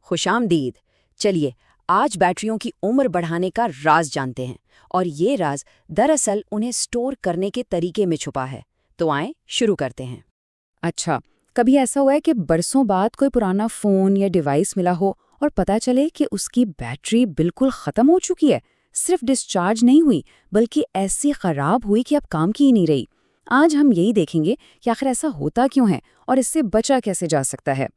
خوش آمدید۔ چلیے آج بیٹریوں کی عمر بڑھانے کا راز جانتے ہیں، اور یہ راز دراصل انہیں سٹور کرنے کے طریقے میں چھپا ہے۔ تو آئیں شروع کرتے ہیں۔ اچھا، کبھی ایسا ہوا ہے کہ برسوں بعد کوئی پرانا فون یا ڈیوائس ملا ہو اور پتہ چلے کہ اس کی بیٹری بالکل ختم ہو چکی ہے؟ صرف ڈسچارج نہیں ہوئی بلکہ ایسی خراب ہوئی کہ اب کام کی ہی نہیں رہی۔ آج ہم یہی دیکھیں گے کہ آخر ایسا ہوتا کیوں ہے اور اس سے بچا کیسے جا سکتا ہے۔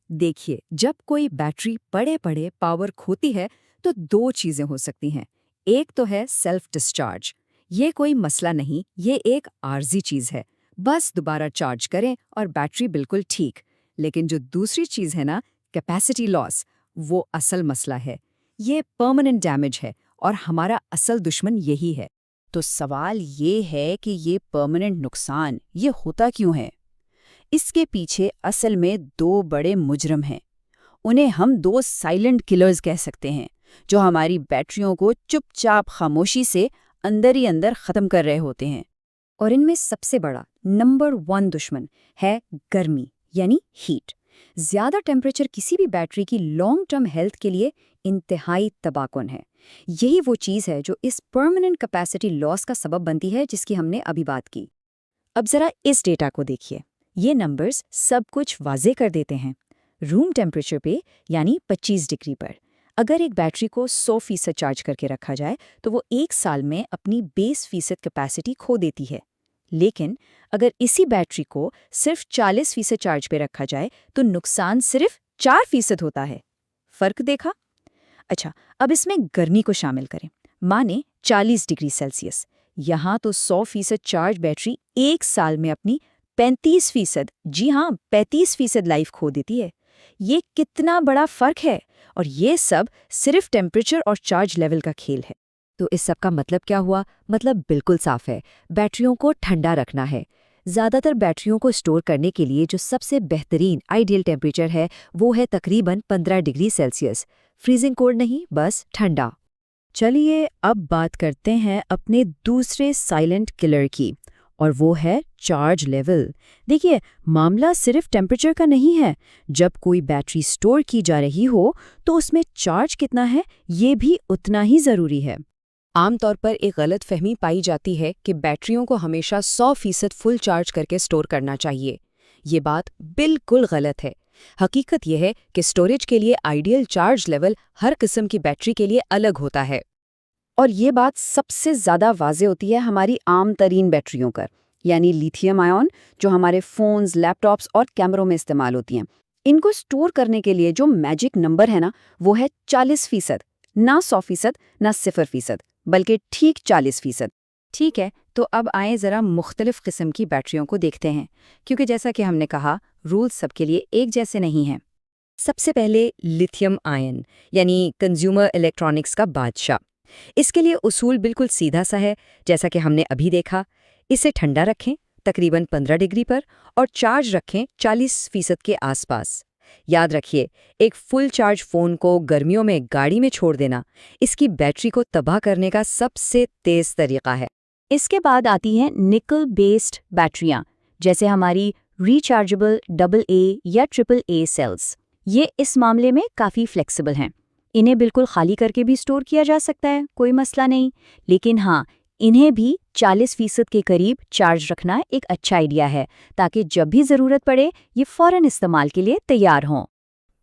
دیکھیے، جب کوئی بیٹری پڑے پاور کھوتی ہے تو دو چیزیں ہو سکتی ہیں۔ ایک تو ہے سیلف ڈسچارج۔ یہ کوئی مسئلہ نہیں، یہ ایک عارضی چیز ہے، بس دوبارہ چارج کریں اور بیٹری بالکل ٹھیک۔ لیکن جو دوسری چیز ہے نا، کیپیسٹی لاس، وہ اصل مسئلہ ہے۔ یہ پرماننٹ ڈیمیج ہے اور ہمارا اصل دشمن یہی ہے۔ تو سوال یہ ہے کہ یہ پرماننٹ نقصان یہ ہوتا کیوں ہے؟ اس کے پیچھے اصل میں دو بڑے مجرم ہیں۔ انہیں ہم دو سائلنٹ کلرز کہہ سکتے ہیں، جو ہماری بیٹریوں کو چپ چاپ خاموشی سے اندر ہی اندر ختم کر رہے ہوتے ہیں۔ اور ان میں سب سے بڑا نمبر 1 دشمن ہے گرمی، یعنی ہیٹ۔ زیادہ ٹیمپریچر کسی بھی بیٹری کی لانگ ٹرم ہیلتھ کے لیے انتہائی تباہ کن ہے۔ یہی وہ چیز ہے جو اس پرماننٹ کیپیسٹی لاس کا سبب بنتی ہے جس کی ہم نے ابھی بات کی۔ اب ذرا اس ڈیٹا کو دیکھیے، یہ نمبرز سب کچھ واضح کر دیتے ہیں۔ روم ٹیمپریچر پہ یعنی 25 ڈگری پر اگر ایک بیٹری کو 100% چارج کر کے رکھا جائے تو وہ 1 سال میں اپنی 20% کیپیسٹی کھو دیتی ہے۔ لیکن اگر اسی بیٹری کو صرف 40% چارج پہ رکھا جائے تو نقصان صرف 4% ہوتا ہے۔ فرق دیکھا؟ اچھا، اب اس میں گرمی کو شامل کریں، مانے 40 ڈگری سیلسیس۔ یہاں تو 100% چارج بیٹری 1 سال میں اپنی 35%، جی ہاں 35% لائف کھو دیتی ہے۔ یہ کتنا بڑا فرق ہے! اور یہ سب صرف ٹیمپریچر اور چارج لیول کا کھیل ہے۔ تو اس سب کا مطلب کیا ہوا؟ مطلب بالکل صاف ہے، بیٹریوں کو ٹھنڈا رکھنا ہے۔ زیادہ تر بیٹریوں کو سٹور کرنے کے لیے جو سب سے بہترین آئیڈیل ٹیمپریچر ہے وہ ہے تقریباً 15 ڈگری سیلسیس۔ فریزنگ کولڈ نہیں، بس ٹھنڈا۔ چلیے اب بات کرتے ہیں اپنے دوسرے سائلنٹ کلر کی، اور وہ ہے چارج لیول۔ دیکھیے، معاملہ صرف ٹیمپریچر کا نہیں ہے۔ جب کوئی بیٹری سٹور کی جا رہی ہو تو اس میں چارج کتنا ہے یہ بھی اتنا ہی ضروری ہے۔ عام طور پر ایک غلط فہمی پائی جاتی ہے کہ بیٹریوں کو ہمیشہ 100% فل چارج کر کے سٹور کرنا چاہیے۔ یہ بات بالکل غلط ہے۔ حقیقت یہ ہے کہ سٹوریج کے لیے آئیڈیل چارج لیول ہر قسم کی بیٹری کے لیے الگ ہوتا ہے۔ اور یہ بات سب سے زیادہ واضح ہوتی ہے ہماری عام ترین بیٹریوں پر، یعنی لیتھیم آئن، جو ہمارے فونز، لیپ ٹاپس اور کیمروں میں استعمال ہوتی ہیں۔ ان کو سٹور کرنے کے لیے جو میجک نمبر ہے نا، وہ ہے 40%، نہ 100%، نہ 0%، بلکہ ٹھیک 40%۔ ٹھیک ہے، تو اب آئیں ذرا مختلف قسم کی بیٹریوں کو دیکھتے ہیں، کیونکہ جیسا کہ ہم نے کہا، رولز سب کے لیے ایک جیسے نہیں ہیں۔ سب سے پہلے لیتھیم آئن، یعنی کنزیومر الیکٹرانکس کا بادشاہ۔ اس کے لیے اصول بالکل سیدھا سا ہے، جیسا کہ ہم نے ابھی دیکھا۔ اسے ٹھنڈا رکھیں تقریباً 15 ڈگری پر اور چارج رکھیں 40% کے آس پاس۔ یاد رکھیے، ایک فل چارج فون کو گرمیوں میں گاڑی میں چھوڑ دینا اس کی بیٹری کو تباہ کرنے کا سب سے تیز طریقہ ہے۔ اس کے بعد آتی ہیں نکل بیسڈ بیٹریاں، جیسے ہماری ریچارجبل AA یا AAA سیلز۔ یہ اس معاملے میں کافی فلیکسیبل ہیں۔ انہیں بالکل خالی کر کے بھی سٹور کیا جا سکتا ہے، کوئی مسئلہ نہیں۔ لیکن ہاں، انہیں بھی 40% کے قریب چارج رکھنا ایک اچھا آئیڈیا ہے، تاکہ جب بھی ضرورت پڑے یہ فوراً استعمال کے لیے تیار ہوں۔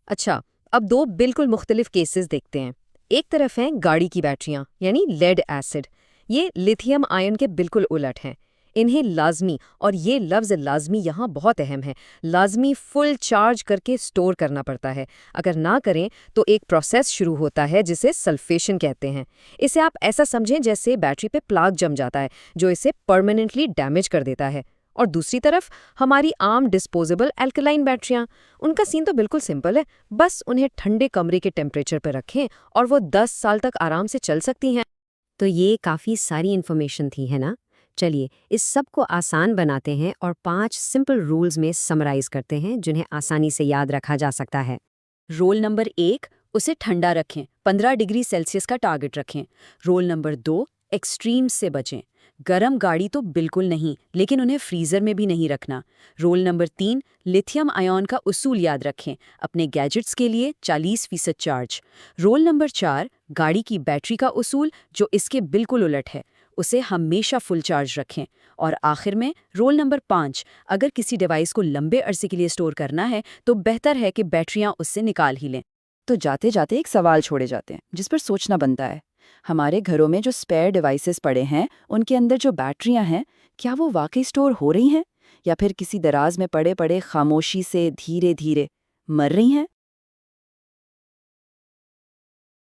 اچھا، اب دو بالکل مختلف کیسز دیکھتے ہیں۔ ایک طرف ہیں گاڑی کی بیٹریاں، یعنی لیڈ ایسڈ۔ یہ لیتھیم آئن کے بالکل الٹ ہیں۔ انہیں لازمی، اور یہ لفظ لازمی یہاں بہت اہم ہے، لازمی فل چارج کر کے سٹور کرنا پڑتا ہے۔ اگر نہ کریں تو ایک پروسیس شروع ہوتا ہے جسے سلفیشن کہتے ہیں۔ اسے آپ ایسا سمجھیں جیسے بیٹری پہ پلاگ جم جاتا ہے جو اسے پرماننٹلی ڈیمیج کر دیتا ہے۔ اور دوسری طرف ہماری عام ڈسپوزیبل الکلائن بیٹریاں، ان کا سین تو بالکل سمپل ہے، بس انہیں ٹھنڈے کمرے کے ٹیمپریچر پہ رکھیں اور وہ 10 سال تک آرام سے چل سکتی ہیں۔ تو یہ کافی ساری انفارمیشن تھی، ہے نا؟ چلیے اس سب کو آسان بناتے ہیں اور 5 سمپل رولز میں سمرائز کرتے ہیں جنہیں آسانی سے یاد رکھا جا سکتا ہے۔ رول نمبر 1، اسے ٹھنڈا رکھیں، 15 ڈگری سیلسیس کا ٹارگٹ رکھیں۔ رول نمبر 2، ایکسٹریم سے بچیں، گرم گاڑی تو بالکل نہیں، لیکن انہیں فریزر میں بھی نہیں رکھنا۔ رول نمبر 3، لیتھیم آئون کا اصول یاد رکھیں، اپنے گیجٹس کے لیے 40% چارج۔ رول نمبر 4، گاڑی کی بیٹری کا اصول، جو اس کے بالکل الٹ ہے، اسے ہمیشہ فل چارج رکھیں۔ اور آخر میں رول نمبر 5، اگر کسی ڈیوائس کو لمبے عرصے کے لیے اسٹور کرنا ہے تو بہتر ہے کہ بیٹریاں اس سے نکال ہی لیں۔ تو جاتے جاتے ایک سوال چھوڑے جاتے ہیں جس پر سوچنا بنتا ہے، ہمارے گھروں میں جو اسپیئر ڈیوائسز پڑے ہیں ان کے اندر جو بیٹریاں ہیں، کیا وہ واقعی اسٹور ہو رہی ہیں یا پھر کسی دراز میں پڑے پڑے خاموشی سے دھیرے دھیرے مر رہی ہیں؟